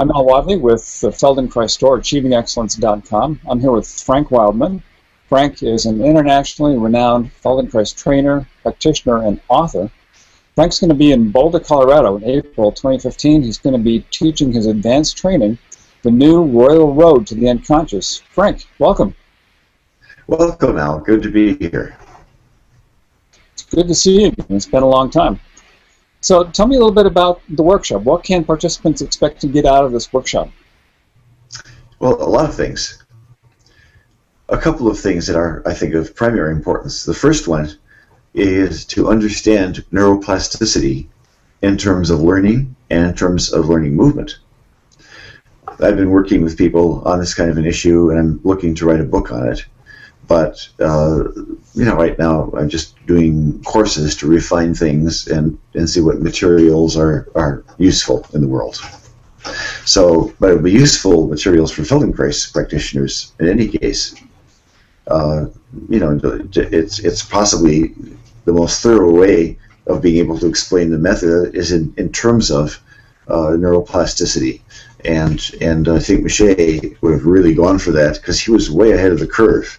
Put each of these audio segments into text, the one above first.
I'm Al Wadley with the Feldenkrais store, achievingexcellence.com. I'm here with Frank Wildman. Frank is an internationally renowned Feldenkrais trainer, practitioner, and author. Frank's going to be in Boulder, Colorado in April 2015. He's going to be teaching his advanced training, The New Royal Road to the Unconscious. Frank, welcome. Welcome, Al. Good to be here. It's good to see you. It's been a long time. So tell me a little bit about the workshop. What can participants expect to get out of this workshop? Well, a lot of things. A couple of things that are, I think, of primary importance. The first one is to understand neuroplasticity in terms of learning and in terms of learning movement. I've been working with people on this kind of an issue, and I'm looking to write a book on it. But, right now I'm just doing courses to refine things and see what materials are useful in the world. So, but it would be useful materials for Feldenkrais practitioners in any case. It's possibly the most thorough way of being able to explain the method is in terms of neuroplasticity. And I think Miche would have really gone for that because he was way ahead of the curve.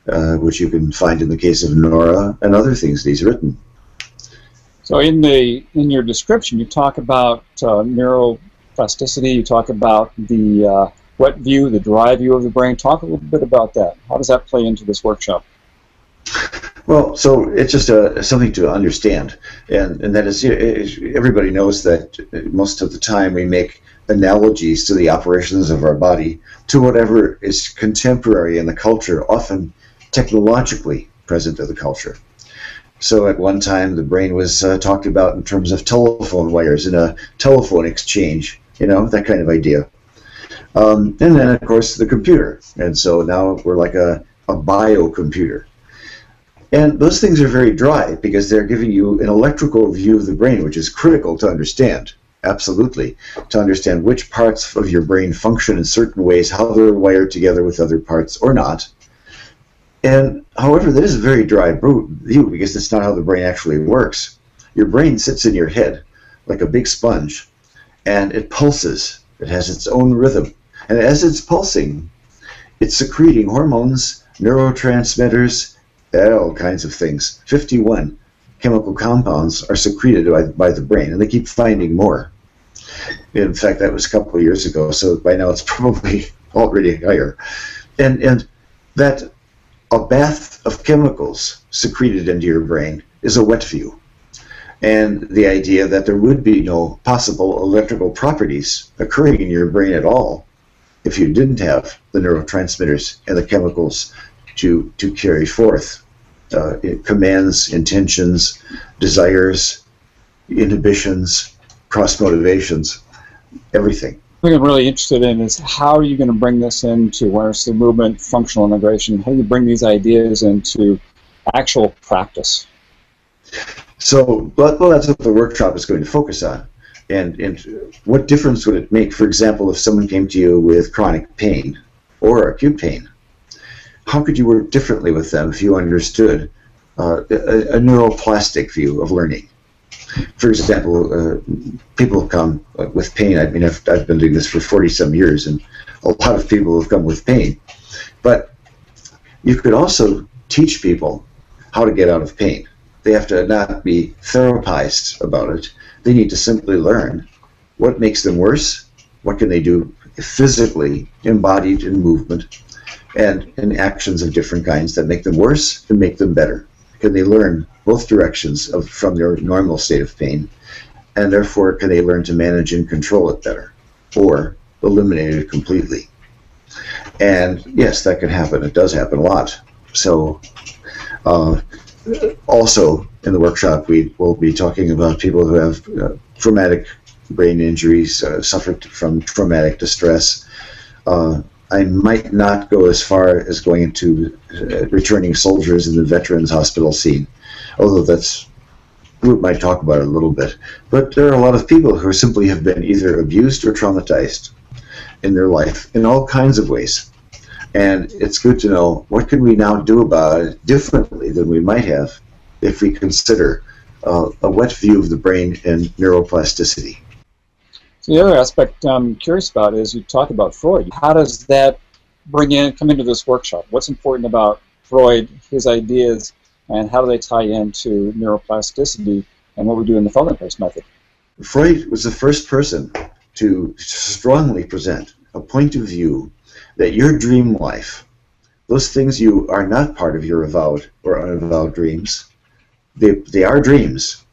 Which you can find in the case of Nora and other things that he's written. So in your description, you talk about neuroplasticity, you talk about the wet view, the dry view of the brain. Talk a little bit about that. How does that play into this workshop? Well, so it's just something to understand, and that is, everybody knows that most of the time we make analogies to the operations of our body to whatever is contemporary in the culture, often technologically present in the culture. So at one time the brain was talked about in terms of telephone wires in a telephone exchange, that kind of idea. And then of course the computer, and so now we're like a biocomputer. And those things are very dry because they're giving you an electrical view of the brain, which is critical to understand. Absolutely, to understand which parts of your brain function in certain ways, how they're wired together with other parts or not. And however, that is a very dry view because that's not how the brain actually works. Your brain sits in your head like a big sponge, and it pulses. It has its own rhythm. And as it's pulsing, it's secreting hormones, neurotransmitters, all kinds of things. 51 chemical compounds are secreted by the brain, and they keep finding more. In fact, that was a couple of years ago, so by now it's probably already higher. And that a bath of chemicals secreted into your brain is a wet view. And the idea that there would be no possible electrical properties occurring in your brain at all if you didn't have the neurotransmitters and the chemicals to carry forth commands, intentions, desires, inhibitions, cross-motivations, everything. What I'm really interested in is how are you going to bring this into wireless movement, functional integration? How do you bring these ideas into actual practice? So, well, that's what the workshop is going to focus on. And what difference would it make, for example, if someone came to you with chronic pain or acute pain? How could you work differently with them if you understood a neuroplastic view of learning? For example, people come with pain. I mean, I've been doing this for 40-some years, and a lot of people have come with pain. But you could also teach people how to get out of pain. They have to not be therapized about it. They need to simply learn what makes them worse, what can they do physically, embodied in movement, and in actions of different kinds that make them worse and make them better. Can they learn both directions from their normal state of pain, and therefore can they learn to manage and control it better, or eliminate it completely? And yes, that can happen. It does happen a lot. So also in the workshop we will be talking about people who have traumatic brain injuries, suffered from traumatic distress. I might not go as far as going into returning soldiers in the veterans hospital scene, although that's group might talk about it a little bit. But there are a lot of people who simply have been either abused or traumatized in their life in all kinds of ways. And it's good to know what can we now do about it differently than we might have if we consider a wet view of the brain and neuroplasticity. So the other aspect I'm curious about is you talk about Freud. How does that come into this workshop? What's important about Freud, his ideas, and how do they tie into neuroplasticity and what we do in the Feldenkrais method? Freud was the first person to strongly present a point of view that your dream life, those things you are not part of your avowed or unavowed dreams, they are dreams,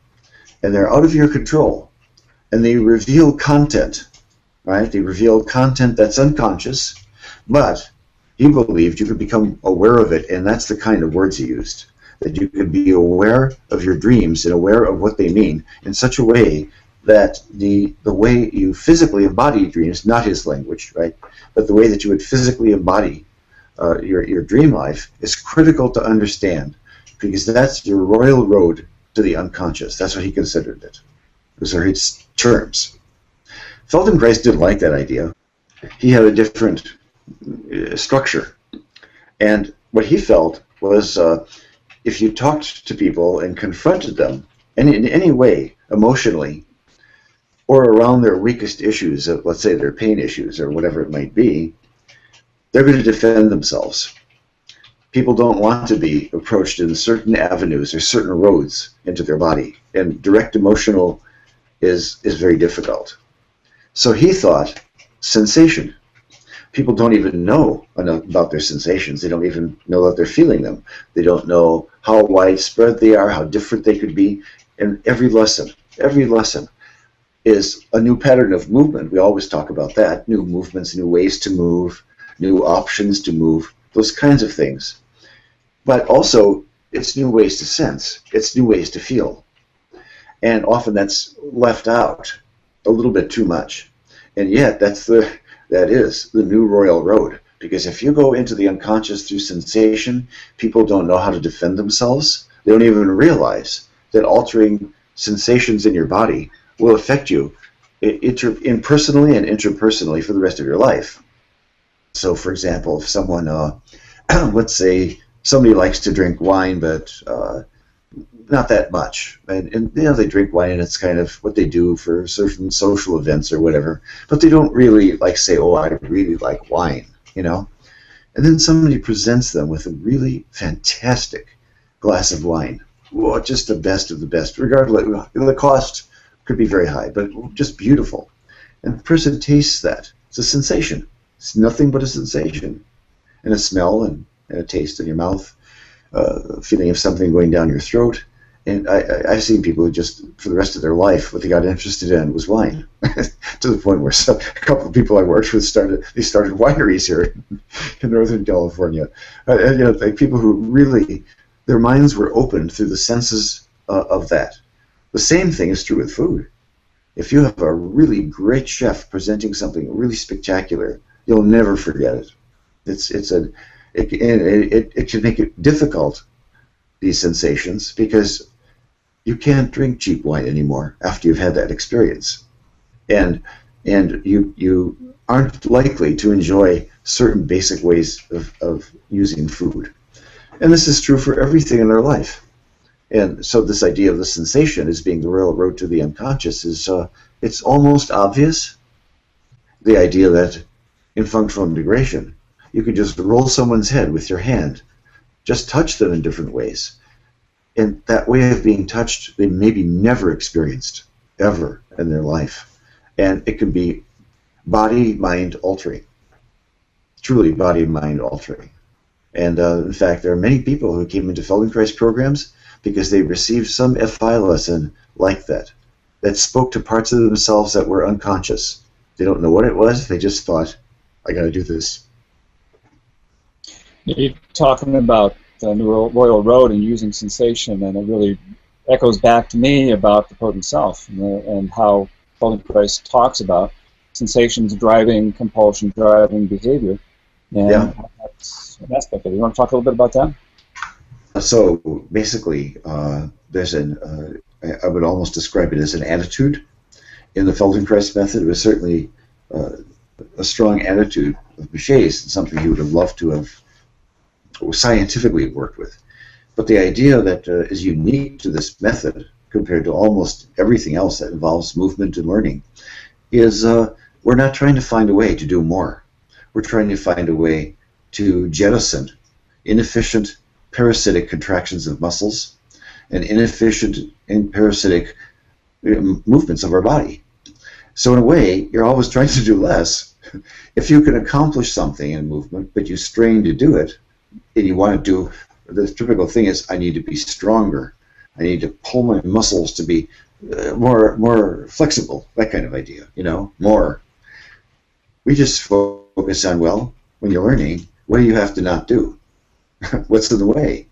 and they're out of your control, and they reveal content, right? They reveal content that's unconscious, but he believed you could become aware of it, and that's the kind of words he used, that you could be aware of your dreams and aware of what they mean in such a way that the way you physically embody dreams, not his language, right, but the way that you would physically embody your dream life is critical to understand, because that's your royal road to the unconscious. That's what he considered it. Those are his terms. Feldenkrais didn't like that idea. He had a different structure. And what he felt was if you talked to people and confronted them in any way, emotionally, or around their weakest issues, let's say their pain issues or whatever it might be, they're going to defend themselves. People don't want to be approached in certain avenues or certain roads into their body, and direct emotional is very difficult. So he thought sensation. People don't even know about their sensations. They don't even know that they're feeling them. They don't know how widespread they are, how different they could be. And every lesson is a new pattern of movement. We always talk about that. New movements, new ways to move, new options to move, those kinds of things. But also, it's new ways to sense. It's new ways to feel. And often that's left out a little bit too much. And yet, that is the new royal road. Because if you go into the unconscious through sensation, people don't know how to defend themselves. They don't even realize that altering sensations in your body will affect you impersonally and interpersonally for the rest of your life. So, for example, if someone, let's say somebody likes to drink wine, but not that much, and they drink wine and it's kind of what they do for certain social events or whatever, but they don't really say, oh, I really like wine, and then somebody presents them with a really fantastic glass of wine, just the best of the best, regardless, the cost could be very high, but just beautiful, and the person tastes that. It's a sensation. It's nothing but a sensation, and a smell and a taste in your mouth, feeling of something going down your throat. And I've seen people who just, for the rest of their life, what they got interested in was wine, to the point where a couple of people I worked with started wineries here in Northern California. People who really, their minds were opened through the senses of that. The same thing is true with food. If you have a really great chef presenting something really spectacular, you'll never forget it. It can make it difficult, these sensations, because you can't drink cheap wine anymore after you've had that experience, and you aren't likely to enjoy certain basic ways of using food. And this is true for everything in our life. And so this idea of the sensation as being the royal road to the unconscious is it's almost obvious. The idea that in functional integration, you could just roll someone's head with your hand, just touch them in different ways. And that way of being touched, they maybe never experienced, ever in their life. And it can be body-mind altering, truly body-mind altering. And in fact, there are many people who came into Feldenkrais programs because they received some FI lesson like that spoke to parts of themselves that were unconscious. They don't know what it was, they just thought, I got to do this. You're talking about the royal road and using sensation, and it really echoes back to me about the potent self and how Feldenkrais talks about sensations driving compulsion, driving behavior. And that's an aspect of it. You want to talk a little bit about that? So basically, there's I would almost describe it as an attitude. In the Feldenkrais method, it was certainly a strong attitude of Bichet's, and something he would have loved to have scientifically worked with. But the idea that is unique to this method compared to almost everything else that involves movement and learning is we're not trying to find a way to do more. We're trying to find a way to jettison inefficient parasitic contractions of muscles and inefficient and parasitic movements of our body. So in a way, you're always trying to do less. If you can accomplish something in movement, but you strain to do it, and you want to do, the typical thing is, I need to be stronger. I need to pull my muscles to be more flexible, that kind of idea, you know, more. We just focus on, well, when you're learning, what do you have to not do? What's in the way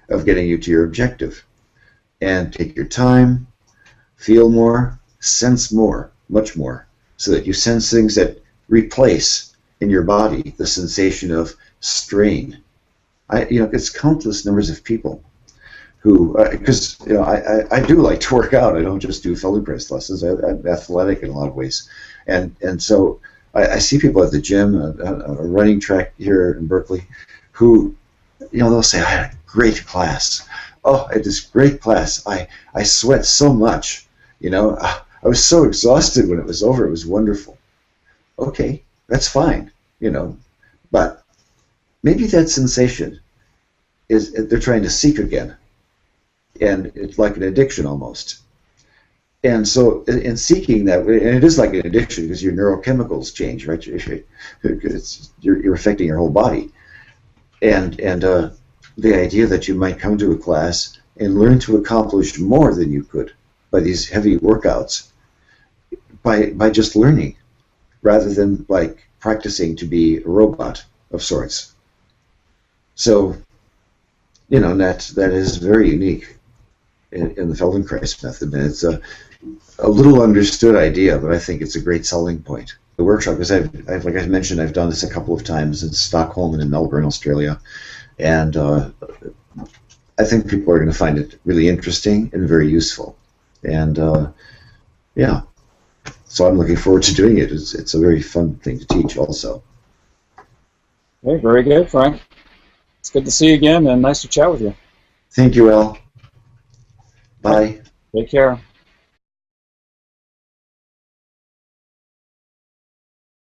of getting you to your objective? And take your time, feel more, sense more, much more, so that you sense things that replace in your body the sensation of strain. It's countless numbers of people who, because I do like to work out. I don't just do Feldenkrais lessons. I'm athletic in a lot of ways, and so I see people at the gym, a running track here in Berkeley, who, they'll say, I had a great class. Oh, I had this great class. I sweat so much. I was so exhausted when it was over. It was wonderful. Okay, that's fine. But maybe that sensation is they're trying to seek again, and it's like an addiction almost. And so, in seeking that, and it is like an addiction because your neurochemicals change, right? You're affecting your whole body, and the idea that you might come to a class and learn to accomplish more than you could by these heavy workouts, by just learning, rather than like practicing to be a robot of sorts. So, that is very unique in the Feldenkrais method, and it's a little understood idea, but I think it's a great selling point. The workshop, because I've like I mentioned, I've done this a couple of times in Stockholm and in Melbourne, Australia, and I think people are going to find it really interesting and very useful. And yeah, so I'm looking forward to doing it. It's a very fun thing to teach also. Okay, very good, Frank. It's good to see you again, and nice to chat with you. Thank you, Al. Bye. Take care.